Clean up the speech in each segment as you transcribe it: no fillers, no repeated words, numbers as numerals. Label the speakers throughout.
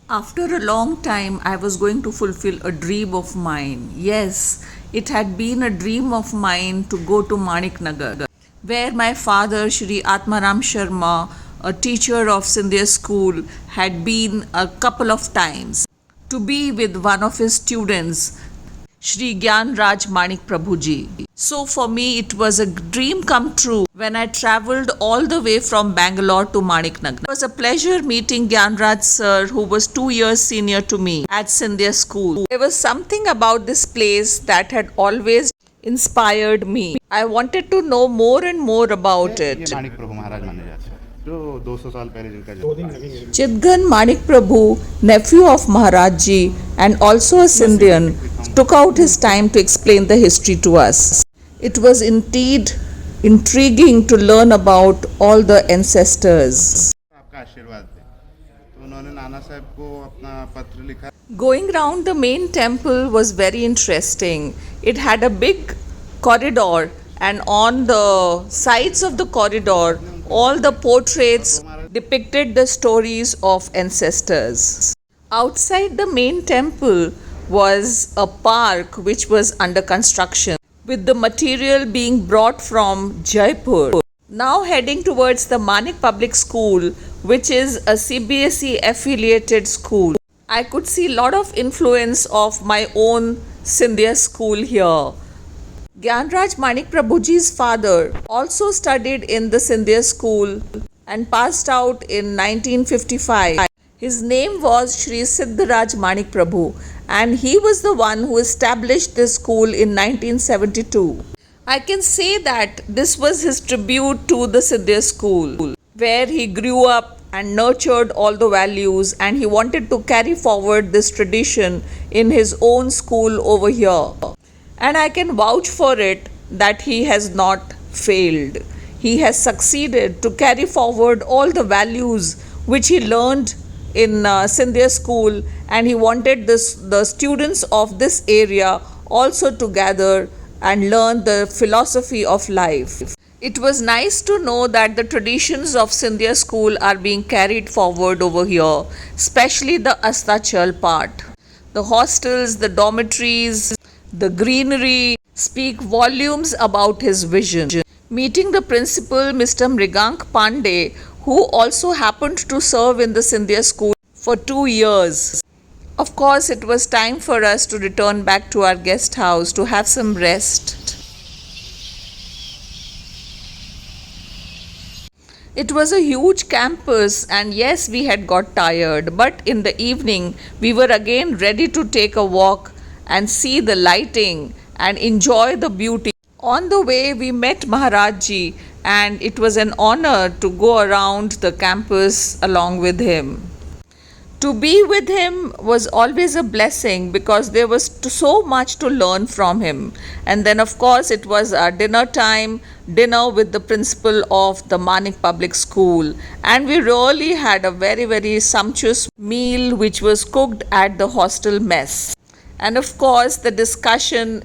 Speaker 1: After a long time, I was going to fulfill a dream of mine. Yes, it had been a dream of mine to go to Maniknagar, where my father, Shri Atmaram Sharma, a teacher of Scindia school, had been a couple of times to be with one of his students, Shri Gyan Raj Manik Prabhuji. So for me, it was a dream come true when I travelled all the way from Bangalore to Maniknagar. It was a pleasure meeting Gyan Raj sir, who was 2 years senior to me at Scindia school. There was something about this place that had always inspired me. I wanted to know more and more about
Speaker 2: ये
Speaker 1: it.
Speaker 2: माणिक प्रभु महाराज माने जाते हैं जो 200 साल पहले जिनका जन्म।
Speaker 1: Chidgan Manik Prabhu, nephew of Maharaj Ji and also a Scindian, took out his time to explain the history to us. It was indeed intriguing to learn about all the ancestors.
Speaker 2: आपका आशीर्वाद दे तो उन्होंने नाना साहब को अपना पत्र लिखा।
Speaker 1: Going round the main temple was very interesting. It had a big corridor, and on the sides of the corridor, all the portraits depicted the stories of ancestors. Outside the main temple was a park which was under construction, with the material being brought from Jaipur. Now heading towards the Manik Public School, which is a CBSE affiliated school. I could see a lot of influence of my own Scindia school here. Gyanraj Manik Prabhuji's father also studied in the Scindia school and passed out in 1955. His name was Shri Siddharaj Manik Prabhu, and he was the one who established this school in 1972. I can say that this was his tribute to the Scindia school, where he grew up and nurtured all the values, and he wanted to carry forward this tradition in his own school over here. And I can vouch for it that he has not failed. He has succeeded to carry forward all the values which he learned in Scindia school, and he wanted the students of this area also to gather and learn the philosophy of life. It was nice to know that the traditions of Scindia school are being carried forward over here, especially the Astachal part. The hostels, the dormitories, the greenery speak volumes about his vision. Meeting the principal, Mr. Mrigank Pandey, who also happened to serve in the Scindia school for 2 years. Of course, it was time for us to return back to our guest house to have some rest. It was a huge campus, and yes, we had got tired, but in the evening we were again ready to take a walk and see the lighting and enjoy the beauty. On the way, we met Maharaj Ji, and it was an honor to go around the campus along with him. To be with him was always a blessing because there was so much to learn from him. And then, of course, it was our dinner time, dinner with the principal of the Manik Public School. And we really had a very, very sumptuous meal which was cooked at the hostel mess. And of course, the discussion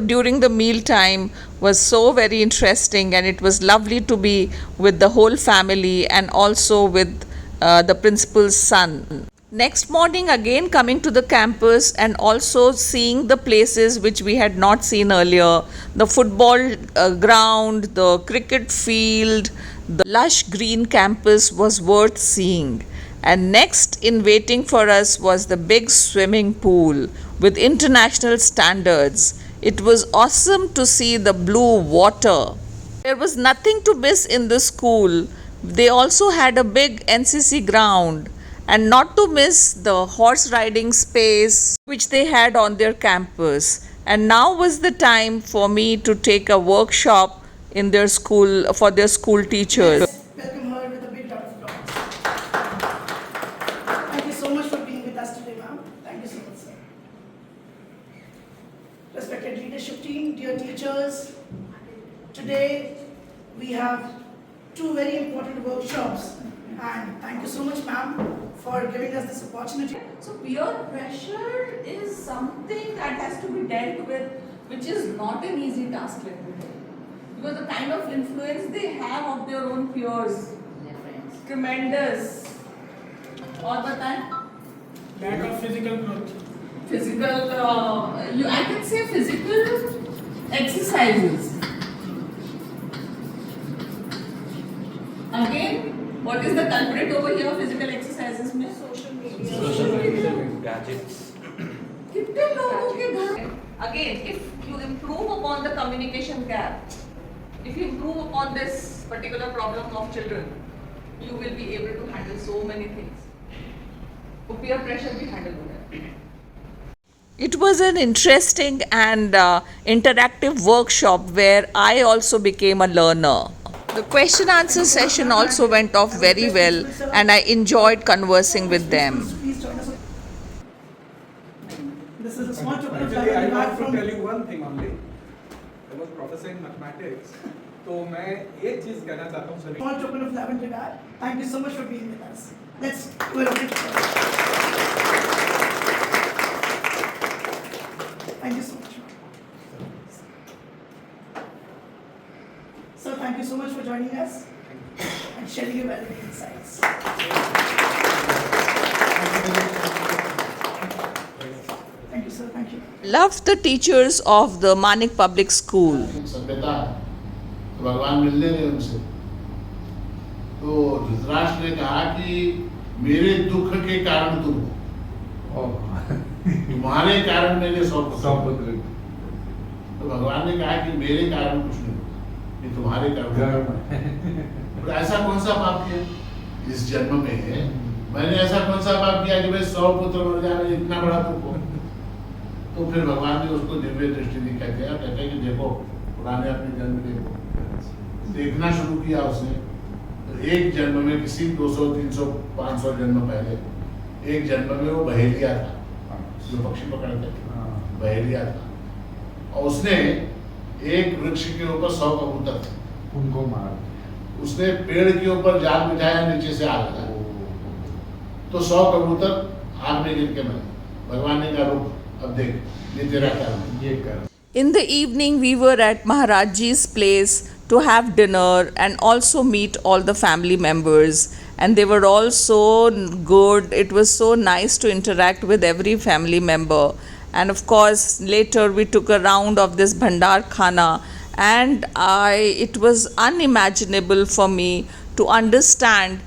Speaker 1: during the meal time was so very interesting, and it was lovely to be with the whole family and also with the principal's son. Next morning, again coming to the campus and also seeing the places which we had not seen earlier, the football ground, the cricket field, the lush green campus was worth seeing. And next in waiting for us was the big swimming pool with international standards. It was awesome to see the blue water. There was nothing to miss in the school. They also had a big NCC ground, and not to miss the horse riding space which they had on their campus. And now was the time for me to take a workshop in their school for their school teachers.
Speaker 3: Welcome her with a big round of applause. Thank you so much for being with us today, ma'am. Thank you so much, sir. Respected leadership team, dear teachers, today we have two very important workshops, and thank you so much, ma'am, for giving us this opportunity.
Speaker 1: So peer pressure is something that has to be dealt with, which is not an easy task, let me tell you. Because the kind of influence they have of their own peers, tremendous. और बताएं?
Speaker 4: lack of physical growth.
Speaker 1: Physical, I can say physical exercises. Again, what is the culprit over here? Physical exercises में social media.
Speaker 5: gadgets.
Speaker 1: कितने लोगों के घर? Again, if you improve upon the communication gap, if you improve upon this particular problem of children, you will be able to handle so many things. तो peer pressure भी handle हो जाए. It was an interesting and interactive workshop where I also became a learner. The question answer session also went off very well and I enjoyed conversing with them.
Speaker 3: Please join us. This is a small token of
Speaker 6: Actually, I
Speaker 3: love
Speaker 6: want to
Speaker 3: from
Speaker 6: tell you one thing only. I was professor in mathematics. तो मैं एक चीज कहना चाहता हूँ सभी
Speaker 3: small token of love and regard. Thank you so much for being with us. Let's do a big applause. Thank you so much. Sir, thank you so much for joining us and sharing your valuable insights. Thank you, sir. Thank you.
Speaker 1: Loved the teachers of the Manik Public School.
Speaker 7: सभ्यता है तो भगवान मिलने गए उनसे तो धृतराष्ट्र ने कहा कि मेरे दुख के कारण तुम हो तुम्हारे कारण मैंने सौ पुत्र तो भगवान ने कहा कि मेरे कारण कुछ नहीं हो ये तुम्हारे कारण तो ऐसा कौन सा पाप किया इस जन्म में मैंने ऐसा कौन सा पाप किया कि मैं 100 पुत्र मर जाए इतना बड़ा दुख हो तो फिर भगवान ने उसको दिव्य दृष्टि दी कहते हैं कि देखो पुराने अपने जन्म देखो देखना शुरू किया उसने तो एक जन्म में किसी 200 300 500 जन्म पहले एक जन्म में वो बहेलिया था जो पक्षी पकड़ते बहेलिया था और उसने एक वृक्ष के ऊपर 100 कबूतर थे
Speaker 6: उनको मार
Speaker 7: उसने पेड़ के ऊपर जाल बिठाया नीचे से आग लगा तो 100 कबूतर आग में गिर के मरे भगवान ने कहा रुक अब देख ये तेरा कर्म है
Speaker 6: ये कर
Speaker 1: In the evening, we were at Maharaj Ji's place to have dinner and also meet all the family members. And they were all so good. It was so nice to interact with every family member. And of course, later we took a round of this Bhandar Khana. And it was unimaginable for me to understand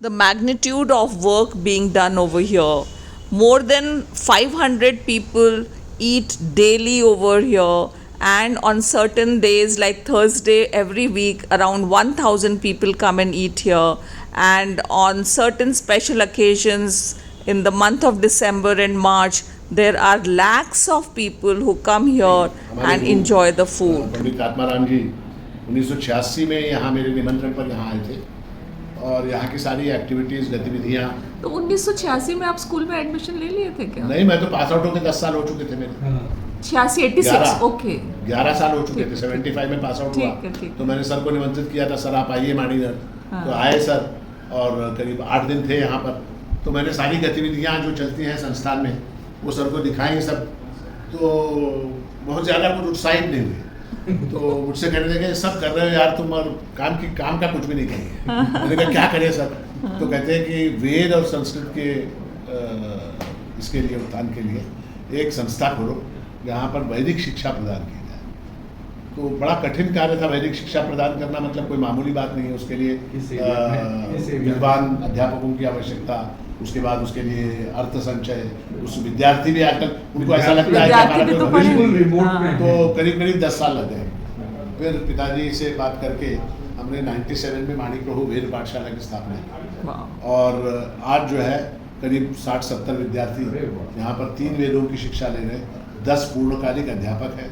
Speaker 1: the magnitude of work being done over here. More than 500 people eat daily over here, and on certain days like Thursday every week around 1000 people come and eat here, and on certain special occasions in the month of December and March there are lakhs of people who come here and enjoy the food.
Speaker 7: पंडित आत्माराम जी 1986 में यहाँ मेरे निमंत्रण पर यहाँ आए थे और यहाँ की सारी एक्टिविटीज गतिविधियाँ
Speaker 1: तो 1986 में आप स्कूल में एडमिशन ले लिए थे क्या?
Speaker 7: नहीं मैं तो पास आउट होकर 10 साल हो चुके थे मेरे
Speaker 1: 86 ओके
Speaker 7: 11 साल हो चुके थे 75 में पास आउट हुआ
Speaker 1: ठीक है, ठीक है।
Speaker 7: तो मैंने सर को निमंत्रित किया था सर आप आइए माणीनगर तो आए सर और करीब 8 दिन थे यहाँ पर तो मैंने सारी गतिविधियाँ जो चलती हैं संस्थान में वो सर को दिखाई सब तो बहुत ज़्यादा कुछ उत्साहित नहीं हुए तो मुझसे कहने लगे सब कर रहे हो यार तुम और काम का कुछ भी नहीं करेंगे मैंने कहा क्या करें सर तो कहते हैं कि वेद और संस्कृत के इसके लिए उत्थान के लिए एक संस्था खोलो जहाँ पर वैदिक शिक्षा प्रदान की जाए तो बड़ा कठिन कार्य था वैदिक शिक्षा प्रदान करना मतलब कोई मामूली बात नहीं है उसके लिए विद्वान अध्यापकों की आवश्यकता उसके बाद उसके लिए अर्थ संचय उस विद्यार्थी भी आजकल उनको ऐसा लगता है कि हमारा तो भविष्य तो करीब 10 साल लग गए फिर पिताजी से बात करके हमने 97 में माणिक प्रभु वेद पाठशाला की स्थापना की और आज जो है करीब 60-70 विद्यार्थी यहाँ पर 3 वेदों की शिक्षा ले रहे हैं 10 पूर्णकालिक अध्यापक हैं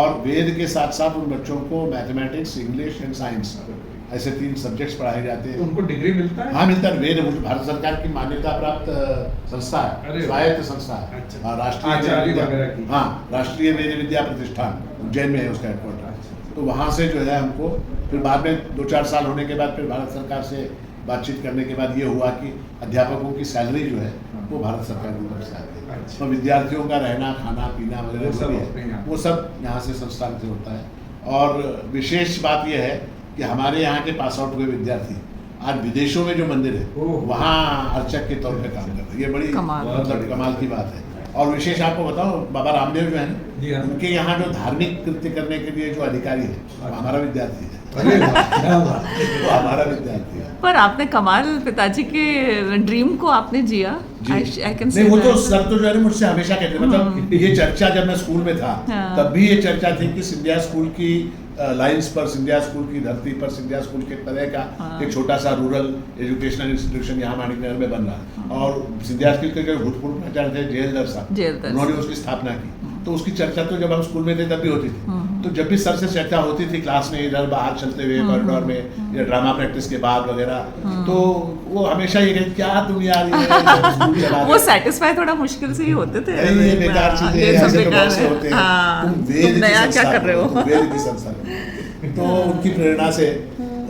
Speaker 7: और वेद के साथ साथ उन बच्चों को मैथमेटिक्स इंग्लिश एंड साइंस ऐसे 3 सब्जेक्ट्स पढ़ाए जाते हैं
Speaker 6: उनको डिग्री मिलता है
Speaker 7: हाँ मिलता है वेद भारत सरकार की मान्यता प्राप्त संस्था है स्वायत्त संस्था है
Speaker 6: अच्छा।
Speaker 7: राष्ट्रीय हाँ राष्ट्रीय वेद विद्या प्रतिष्ठान उज्जैन में है उसका हेडक्वार्टर तो वहाँ से जो है हमको फिर बाद में 2-4 साल होने के बाद फिर भारत सरकार से बातचीत करने के बाद ये हुआ कि अध्यापकों की सैलरी जो है वो भारत सरकार की तरफ से आती है तो विद्यार्थियों का रहना खाना पीना वगैरह जो भी है वो सब यहाँ से संस्थान से होता है और विशेष बात यह है कि हमारे यहाँ के पास आउट हुए विद्यार्थी आज विदेशों में जो मंदिर है
Speaker 6: ओह।
Speaker 7: वहाँ अर्चक के तौर पे काम कर रहे हैं। ये बड़ी
Speaker 1: कमाल।
Speaker 7: मतलब कमाल की बात है। और विशेष आपको बताओ, बाबा रामदेव जो है
Speaker 6: जी
Speaker 7: ना,
Speaker 6: हाँ।
Speaker 7: उनके यहाँ जो धार्मिक कृत्य करने के लिए जो अधिकारी है वो हमारा विद्यार्थी है।
Speaker 6: अरे वाह, क्या बात है।
Speaker 7: वो हमारा विद्यार्थी है।
Speaker 1: पर आपने कमाल पिताजी के ड्रीम को आपने जिया।
Speaker 7: जी।
Speaker 1: I can
Speaker 7: नहीं,
Speaker 1: say
Speaker 7: वो तो
Speaker 1: that.
Speaker 7: सर तो जो है ना मुझसे हमेशा कहते थे, मतलब ये चर्चा जब मैं स्कूल में था
Speaker 1: हाँ।
Speaker 7: तब भी ये चर्चा थी कि सिंधिया स्कूल की लाइंस पर, सिंधिया स्कूल की धरती पर, सिंधिया स्कूल के तरह का
Speaker 1: हाँ।
Speaker 7: एक छोटा सा रूरल एजुकेशनल इंस्टीट्यूशन यहाँ माणिकनगर में बन रहा है। और सिंधिया स्कूल के जो भूतपूर्व प्राचार्य थे जेएल साहब,
Speaker 1: जेएल
Speaker 7: उन्होंने उसकी स्थापना की। तो उसकी चर्चा तो जब हम स्कूल में थे तब भी होती थी। तो जब भी सर से चर्चा होती थी क्लास में, इधर बाहर चलते हुए कॉरिडोर में या ड्रामा प्रैक्टिस के बाद वगैरह, तो वो हमेशा ये कहते क्या तुम यार ये स्कूल चला रहे
Speaker 1: वो
Speaker 7: हो?
Speaker 1: सेटिस्फाई थोड़ा मुश्किल से ही होते थे।
Speaker 7: अरे ये बेकार चीजें
Speaker 1: ये
Speaker 7: हैं,
Speaker 1: सब
Speaker 7: ऐसे तो
Speaker 1: बेकार
Speaker 7: बहुत से
Speaker 1: है।
Speaker 7: होते हैं।
Speaker 1: हाँ,
Speaker 7: तुम वेद
Speaker 1: तुम
Speaker 7: की
Speaker 1: नया क्या
Speaker 7: संस्था
Speaker 1: कर रहे
Speaker 7: हो,
Speaker 1: हो?
Speaker 7: तुम वेद की संस्था हो। तो उनकी प्रेरणा से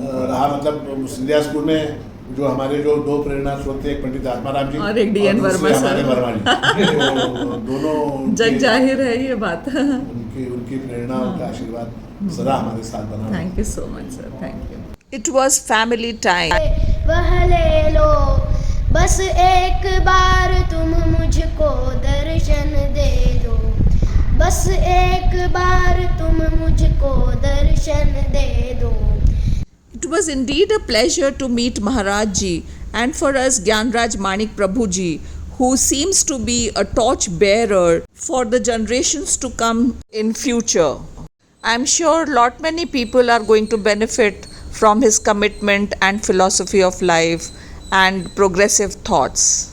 Speaker 7: रहा, मतलब सिंधिया स्कूल में जो हमारे जो दो प्रेरणा स्रोत थे, एक पंडित आत्माराम जी
Speaker 1: और एक DN
Speaker 7: दूसरे
Speaker 1: वर्मा
Speaker 7: हमारे
Speaker 1: सर।
Speaker 7: वर्मा जी। तो दोनों
Speaker 1: जग
Speaker 7: उनके-
Speaker 1: जाहिर है ये बात।
Speaker 7: उनकी प्रेरणा, उनका आशीर्वाद सदा हमारे साथ बना रहे।
Speaker 1: Thank you so much sir, thank you. It was family time.
Speaker 4: वह ले लो, बस एक बार तुम मुझको दर्शन दे दो, बस एक बार तुम मुझको दर्शन दे दो।
Speaker 1: It was indeed a pleasure to meet Maharaj Ji, and for us Gyanraj Manik Prabhu Ji, who seems to be a torch bearer for the generations to come in future. I'm sure lot many people are going to benefit from his commitment and philosophy of life and progressive thoughts.